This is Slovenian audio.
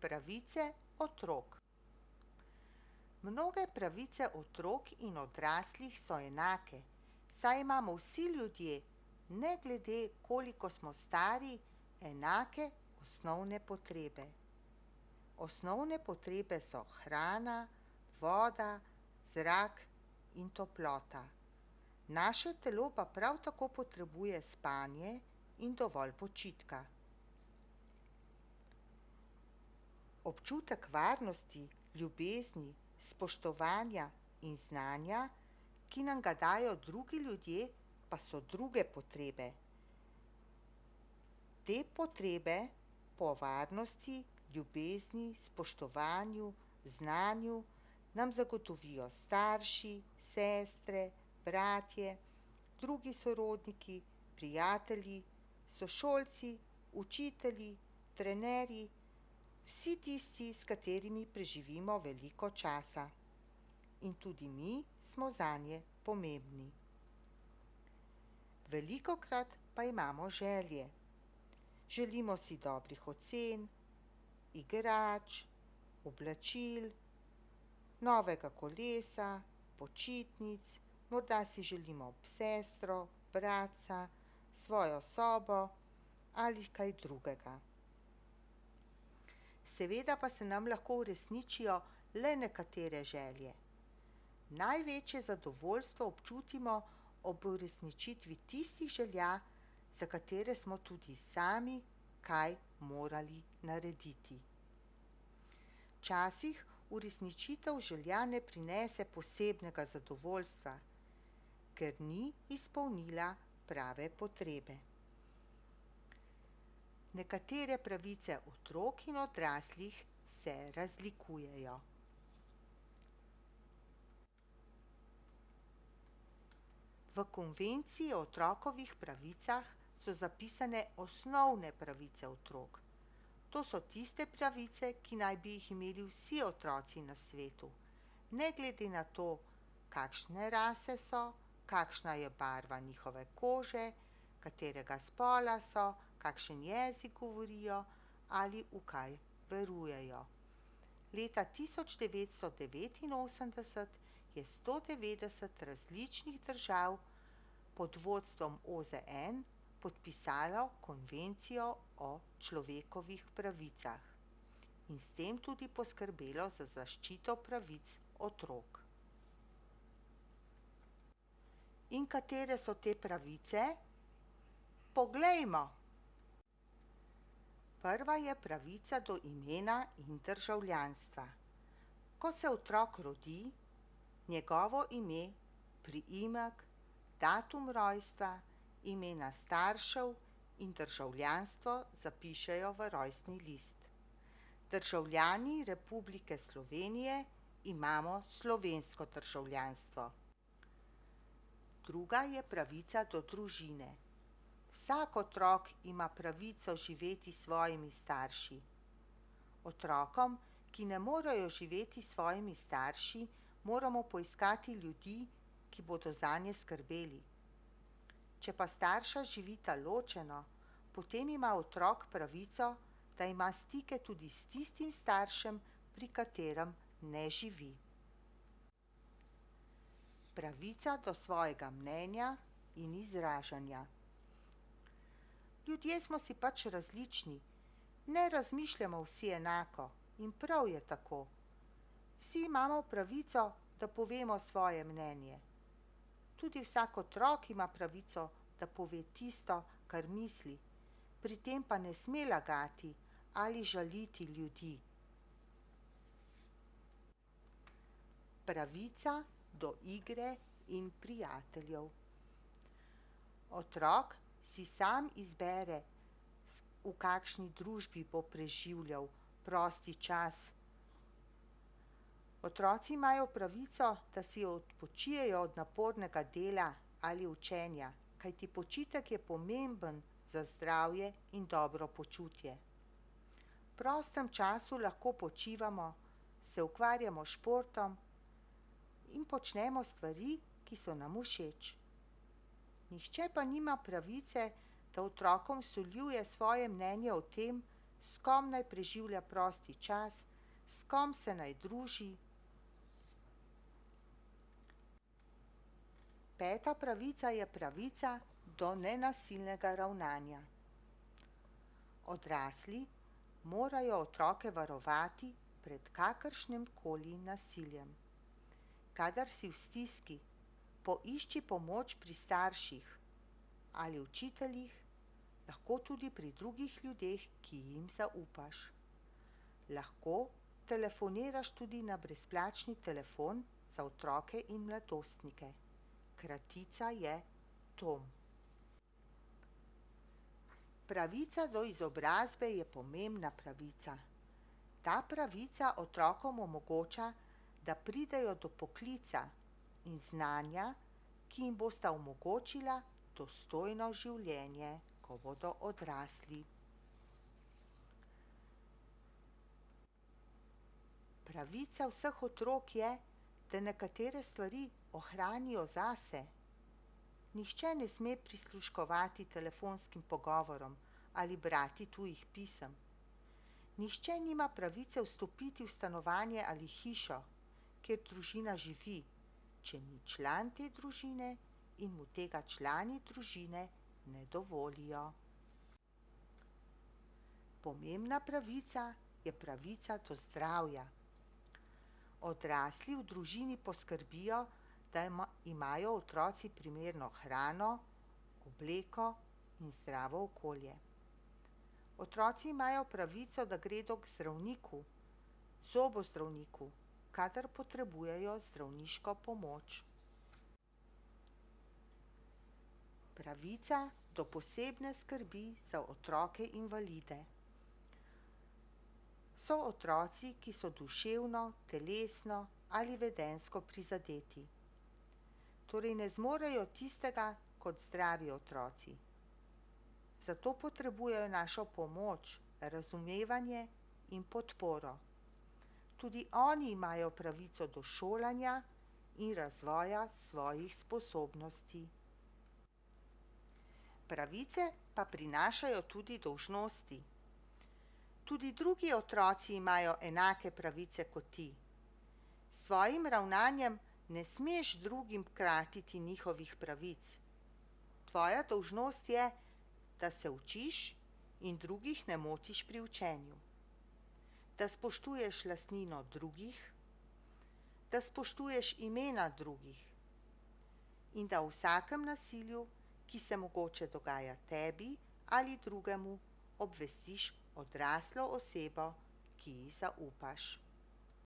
Pravice otrok. Mnoge pravice otrok in odraslih so enake, saj imamo vsi ljudje, ne glede koliko smo stari, enake osnovne potrebe. Osnovne potrebe so hrana, voda, zrak in toplota. Naše telo pa prav tako potrebuje spanje in dovolj počitka. Občutek varnosti, ljubezni, spoštovanja in znanja, ki nam ga dajo drugi ljudje, pa so druge potrebe. Te potrebe po varnosti, ljubezni, spoštovanju, znanju nam zagotovijo starši, sestre, bratje, drugi sorodniki, prijatelji, sošolci, učitelji, trenerji, vsi tisti, s katerimi preživimo veliko časa. In tudi mi smo zanje pomembni. Velikokrat pa imamo želje. Želimo si dobrih ocen, igrač, oblačil, novega kolesa, počitnic, morda si želimo sestro, bratca, svojo sobo ali kaj drugega. Seveda pa se nam lahko uresničijo le nekatere želje. Največje zadovoljstvo občutimo ob uresničitvi tistih želja, za katere smo tudi sami kaj morali narediti. Včasih uresničitev želja ne prinese posebnega zadovoljstva, ker ni izpolnila prave potrebe. Nekatere pravice otrok in odraslih se razlikujejo. V konvenciji o otrokovih pravicah so zapisane osnovne pravice otrok. To so tiste pravice, ki naj bi jih imeli vsi otroci na svetu, ne glede na to, kakšne rase so, kakšna je barva njihove kože, katerega spola so, kakšen jezik govorijo ali v kaj verujejo. Leta 1989 je 190 različnih držav pod vodstvom OZN podpisalo konvencijo o človekovih pravicah in s tem tudi poskrbelo za zaščito pravic otrok. In katere so te pravice? Poglejmo! Prva je pravica do imena in državljanstva. Ko se otrok rodi, njegovo ime, priimek, datum rojstva, imena staršev in državljanstvo zapišejo v rojstni list. Državljani Republike Slovenije imamo slovensko državljanstvo. Druga je pravica do družine. Vsak otrok ima pravico živeti s svojimi starši. Otrokom, ki ne morejo živeti s svojimi starši, moramo poiskati ljudi, ki bodo zanje skrbeli. Če pa starša živita ločeno, potem ima otrok pravico, da ima stike tudi s tistim staršem, pri katerem ne živi. Pravica do svojega mnenja in izražanja. Ljudje smo si pač različni, ne razmišljamo vsi enako in prav je tako. Vsi imamo pravico, da povemo svoje mnenje. Tudi vsak otrok ima pravico, da pove tisto, kar misli, pri tem pa ne sme lagati ali žaliti ljudi. Pravica do igre in prijateljev. Otrok si sam izbere, v kakšni družbi bo preživljal prosti čas. Otroci imajo pravico, da si odpočijejo od napornega dela ali učenja, kajti počitek je pomemben za zdravje in dobro počutje. V prostem času lahko počivamo, se ukvarjamo s športom in počnemo stvari, ki so nam všeč. Nihče pa nima pravice, da otrokom vsiljuje svoje mnenje o tem, s kom naj preživlja prosti čas, s kom se naj druži. Peta pravica je pravica do nenasilnega ravnanja. Odrasli morajo otroke varovati pred kakršnim koli nasiljem. Kadar si v stiski, poišči pomoč pri starših ali učiteljih, lahko tudi pri drugih ljudeh, ki jim zaupaš. Lahko telefoniraš tudi na brezplačni telefon za otroke in mladostnike. Kratica je TOM. Pravica do izobrazbe je pomembna pravica. Ta pravica otrokom omogoča, da pridejo do poklica in znanja, ki jim bosta omogočila dostojno življenje, ko bodo odrasli. Pravica vseh otrok je, da nekatere stvari ohranijo zase. Nihče ne sme prisluškovati telefonskim pogovorom ali brati tujih pisem. Nihče nima pravice vstopiti v stanovanje ali hišo, kjer družina živi, če ni član te družine in mu tega člani družine ne dovolijo. Pomembna pravica je pravica do zdravja. Odrasli v družini poskrbijo, da imajo otroci primerno hrano, obleko in zdravo okolje. Otroci imajo pravico, da gredo k zdravniku, zobozdravniku, kadar potrebujejo zdravniško pomoč. Pravica do posebne skrbi za otroke invalide. So otroci, ki so duševno, telesno ali vedenjsko prizadeti. Torej ne zmorejo tistega kot zdravi otroci. Zato potrebujejo našo pomoč, razumevanje in podporo. Tudi oni imajo pravico do šolanja in razvoja svojih sposobnosti. Pravice pa prinašajo tudi dolžnosti. Tudi drugi otroci imajo enake pravice kot ti. S svojim ravnanjem ne smeš drugim kratiti njihovih pravic. Tvoja dolžnost je, da se učiš in drugih ne motiš pri učenju. Da spoštuješ lastnino drugih, da spoštuješ imena drugih in da v vsakem nasilju, ki se mogoče dogaja tebi ali drugemu, obvestiš odraslo osebo, ki ji zaupaš.